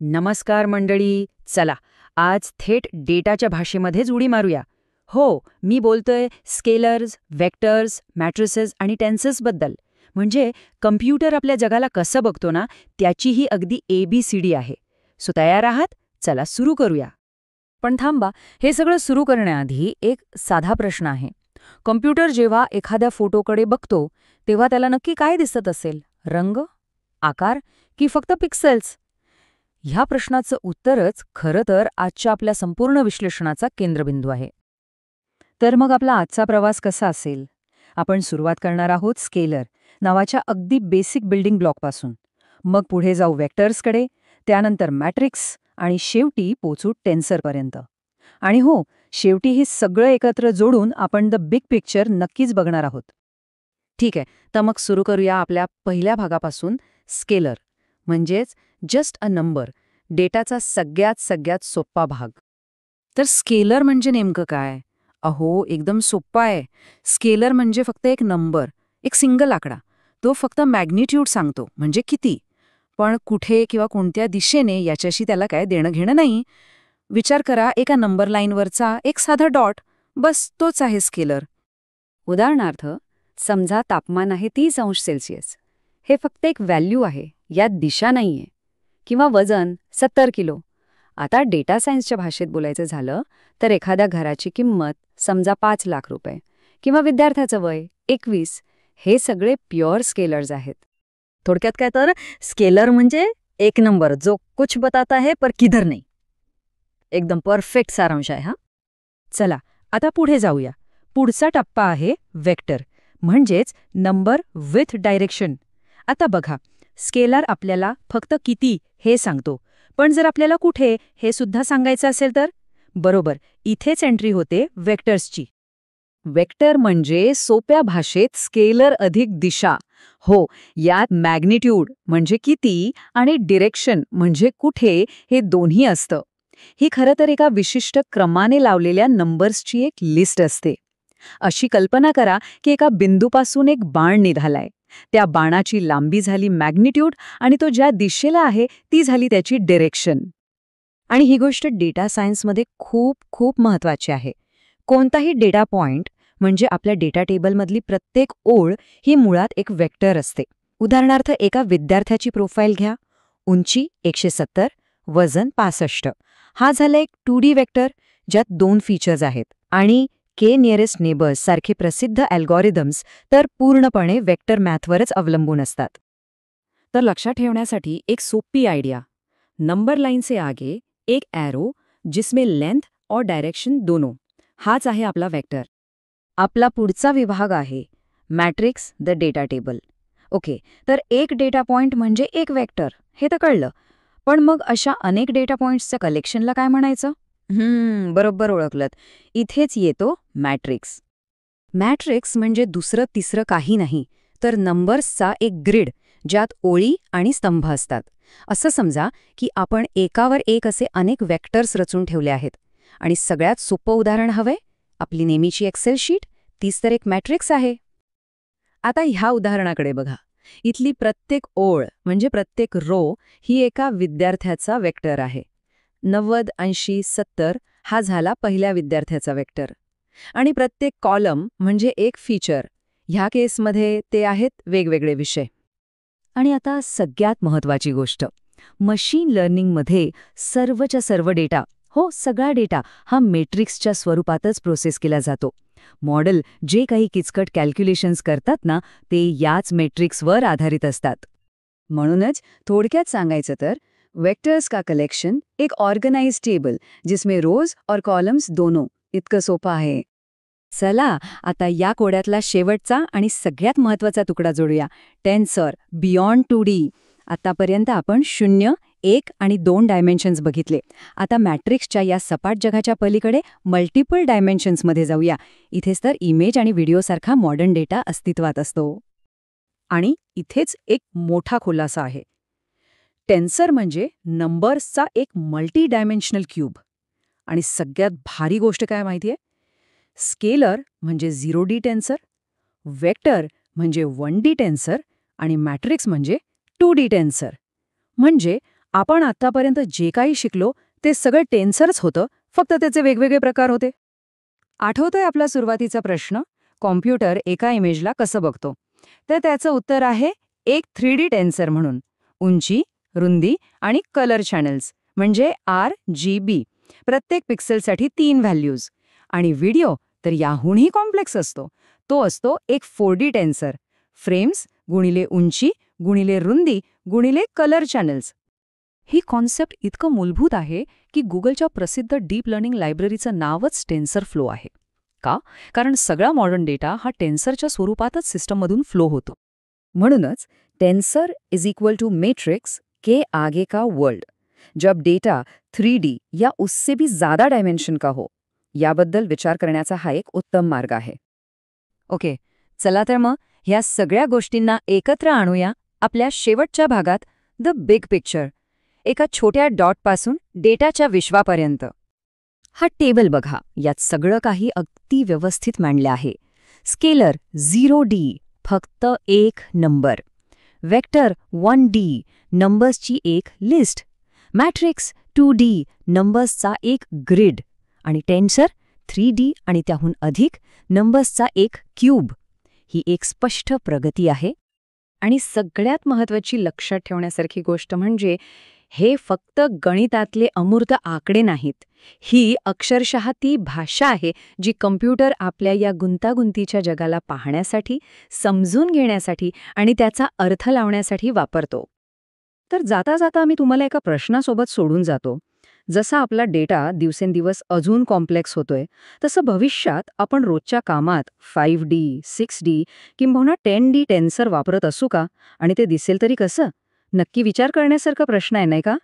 नमस्कार मंडळी. चला आज थेट डेटाच्या भाषेमध्येच उडी मारूया. हो, मी बोलतोय स्केलर्स, वेक्टर्स, मॅट्रिसेस आणि टेन्सेसबद्दल. म्हणजे कम्प्युटर आपल्या जगाला कसं बघतो ना, त्याची ही अगदी ABCD आहे. सो तयार आहात? चला सुरू करूया. पण थांबा, हे सगळं सुरू करण्याआधी एक साधा प्रश्न आहे. कॉम्प्युटर जेव्हा एखाद्या फोटोकडे बघतो तेव्हा त्याला नक्की काय दिसत असेल? रंग, आकार की फक्त पिक्सेल्स? ह्या प्रश्नाचं उत्तरच खरं तर आजच्या आपल्या संपूर्ण विश्लेषणाचा केंद्रबिंदू आहे. तर मग आपला आजचा प्रवास कसा असेल? आपण सुरुवात करणार आहोत स्केलर नावाच्या अगदी बेसिक बिल्डिंग ब्लॉकपासून. मग पुढे जाऊ वेक्टर्सकडे, त्यानंतर मॅट्रिक्स आणि शेवटी पोचू टेन्सरपर्यंत. आणि हो, शेवटी हे सगळं एकत्र जोडून आपण द बिग पिक्चर नक्कीच बघणार आहोत. ठीक आहे, तर मग सुरू करूया आपल्या पहिल्या भागापासून, स्केलर म्हणजेच जस्ट अ नंबर, डेटाचा सगळ्यात सोपा भाग. तर स्केलर म्हणजे नेमकं काय? अहो, एकदम सोप्पा आहे. स्केलर म्हणजे फक्त एक नंबर, एक सिंगल आकडा. तो फक्त मॅग्निट्यूड सांगतो, म्हणजे किती. पण कुठे किंवा कोणत्या दिशेने याच्याशी त्याला काय देणं घेणं नाही. विचार करा, एका नंबर लाईनवरचा एक साधा डॉट, बस तोच आहे स्केलर. उदाहरणार्थ, समजा तापमान आहे 30°C. हे फक्त एक व्हॅल्यू आहे, यात दिशा नाहीये. किंवा वजन 70 किलो. आता डेटा सायन्सच्या भाषेत बोलायचं झालं तर एखाद्या घराची किंमत समजा 5 लाख रुपये किंवा विद्यार्थ्याचं वय 21, हे सगळे प्युअर स्केलर्स आहेत. थोडक्यात काय तर स्केलर म्हणजे एक नंबर जो कुछ बताता है पर किधर नाही. एकदम परफेक्ट सारांश आहे हा. चला आता पुढे जाऊया. पुढचा टप्पा आहे वेक्टर, म्हणजेच नंबर विथ डायरेक्शन. आता बघा, स्केलर आपल्याला फक्त किती हे सांगतो, पण जर आपल्याला कुठे हे सुद्धा सांगायचं असेल तर? बरोबर, इथेच एंट्री होते वेक्टर्सची. वेक्टर म्हणजे सोप्या भाषेत स्केलर अधिक दिशा. हो, यात मॅग्निट्यूड म्हणजे किती आणि डिरेक्शन म्हणजे कुठे हे दोन्ही असतं. ही खरं तर एका विशिष्ट क्रमाने लावलेल्या नंबर्सची एक लिस्ट असते. अशी कल्पना करा की एका बिंदूपासून एक बाण निघालाय. त्या बाणाची लांबी झाली मॅग्निट्यूड आणि तो ज्या दिशेला आहे ती झाली त्याची डिरेक्शन. आणि ही गोष्ट डेटा सायन्समध्ये खूप खूप महत्वाची आहे. कोणताही डेटा पॉइंट म्हणजे आपल्या डेटा टेबलमधली प्रत्येक ओळ ही मुळात एक वेक्टर असते. उदाहरणार्थ, एका विद्यार्थ्याची प्रोफाईल घ्या. उंची 170, वजन 65. हा झाला एक 2D वेक्टर ज्यात 2 फीचर्स आहेत. आणि के नियरेस्ट नेबर्स सारखे प्रसिद्ध अल्गोरिदम्स तर पूर्णपणे वेक्टर मॅथवरच अवलंबून असतात. तर लक्षात ठेवण्यासाठी एक सोपी आयडिया. नंबर लाइन से आगे एक एरो जिसमें लेंथ और डायरेक्शन दोनों, हाच आहे आपला वेक्टर. आपला पुढचा विभाग आहे matrix, the data table. Okay, तर एक डेटा पॉइंट म्हणजे एक वेक्टर, हे तर कळलं. पण मग अशा अनेक डेटा पॉइंट्सच्या कलेक्शनला काय म्हणायचं? बरोबर ओळखलत. इथेच येतो मॅट्रिक्स. मॅट्रिक्स म्हणजे दुसरं तिसरं काही नाही तर नंबर्सचा एक ग्रिड ज्यात ओळी आणि स्तंभ असतात. असं समजा की आपण एकावर एक असे अनेक वेक्टर्स रचून ठेवले आहेत. आणि सगळ्यात सोपं उदाहरण हवंय? आपली नेहमीची एक्सेल शीट, तीच तर एक मॅट्रिक्स आहे. आता ह्या उदाहरणाकडे बघा. इथली प्रत्येक ओळ म्हणजे प्रत्येक रो ही एका विद्यार्थ्याचा वेक्टर आहे. 90, 80, 70 हा झाला पहिल्या विद्यार्थ्याचा वेक्टर. आणि प्रत्येक कॉलम म्हणजे एक फीचर. ह्या केसमध्ये ते आहेत वेगवेगळे विषय. आणि आता सगळ्यात महत्त्वाची गोष्ट, मशीन लर्निंगमध्ये सर्वच्या सर्व डेटा, हो सगळा डेटा हा मॅट्रिक्सच्या स्वरूपातच प्रोसेस केला जातो. मॉडेल जे काही किचकट कॅल्क्युलेशन्स करतात ना, ते याच मॅट्रिक्सवर आधारित असतात. म्हणूनच थोडक्यात सांगायचं तर वेक्टर्स का कलेक्शन एक ऑर्गनाइज्ड टेबल जिसमें रोज और कॉलम्स दोनों, इतकं सोपं आहे. चला आता या कोड्यातला शेवटचा आणि सगळ्यात महत्त्वाचा तुकडा जोडूया, टेन्सर, बियॉन्ड 2D. आतापर्यंत आपण 0, 1 आणि 2 डायमेन्शन्स बघितले. आता मॅट्रिक्सच्या या सपाट जगाच्या पलीकडे मल्टिपल डायमेन्शन्समध्ये जाऊया. इथेच तर इमेज आणि व्हिडिओसारखा मॉडर्न डेटा अस्तित्वात असतो. आणि इथेच एक मोठा खुलासा आहे. टेन्सर म्हणजे नंबर्सचा एक मल्टी डायमेन्शनल क्यूब. आणि सगळ्यात भारी गोष्ट काय माहितीये? स्केलर म्हणजे 0D टेन्सर, वेक्टर म्हणजे 1D टेन्सर आणि मॅट्रिक्स म्हणजे 2D टेन्सर. म्हणजे आपण आत्तापर्यंत जे काही शिकलो ते सगळं टेन्सरच होतं, फक्त त्याचे वेगवेगळे प्रकार होते. आठवतोय आपला सुरुवातीचा प्रश्न, कॉम्प्युटर एका इमेजला कसं बघतो? तर त्याचं उत्तर आहे एक 3D टेन्सर म्हणून. उंची, रुंदी आणि कलर चॅनल्स म्हणजे RGB. प्रत्येक पिक्सेलसाठी 3 व्हॅल्यूज. आणि व्हिडिओ तर याहूनही कॉम्प्लेक्स असतो. तो असतो एक 4D टेन्सर. फ्रेम्स गुणिले उंची गुणिले रुंदी गुणिले कलर चॅनल्स. ही कॉन्सेप्ट इतकं मूलभूत आहे की गुगलच्या प्रसिद्ध डीप लर्निंग लायब्ररीचं नावच टेन्सर फ्लो आहे. का? कारण सगळा मॉडर्न डेटा हा टेन्सरच्या स्वरूपातच सिस्टममधून फ्लो होतो. म्हणूनच tensor is equal to matrix के आगे का वर्ल्ड. जब डेटा 3D या उससे भी ज्यादा डायमेन्शन का हो, याबद्दल विचार करण्याचा हा एक उत्तम मार्ग आहे. ओके, चला तर मग ह्या सगळ्या गोष्टींना एकत्र आणूया आपल्या शेवटच्या भागात, द बिग पिक्चर. एका छोट्या डॉटपासून डेटाच्या विश्वापर्यंत. हा टेबल बघा, यात सगळं काही अगदी व्यवस्थित मांडलं आहे. स्केलर 0D, फक्त एक नंबर. वेक्टर 1D, नंबर्सची एक लिस्ट. मॅट्रिक्स 2D, नंबर्सचा एक ग्रिड. आणि टेन्सर 3D आणि त्याहून अधिक, नंबर्सचा एक क्यूब. ही एक स्पष्ट प्रगती आहे. आणि सगळ्यात महत्त्वाची लक्षात ठेवण्यासारखी गोष्ट म्हणजे हे फक्त गणितातले अमूर्त आकडे नाहीत. ही अक्षरशः ती भाषा आहे जी कम्प्युटर आपल्या या गुंतागुंतीच्या जगाला पाहण्यासाठी, समजून घेण्यासाठी आणि त्याचा अर्थ लावण्यासाठी वापरतो. तर जाता जाता मी तुम्हाला एका प्रश्नासोबत सोडून जातो. जसा आपला डेटा दिवसेंदिवस अजून कॉम्प्लेक्स होतोय, तसं भविष्यात आपण रोजच्या कामात 5D, 6D किंबहुना 10D टेन्सर वापरत असू का? आणि ते दिसेल तरी कसं? नक्की विचार करण्यासारखा प्रश्न आहे, नाही का?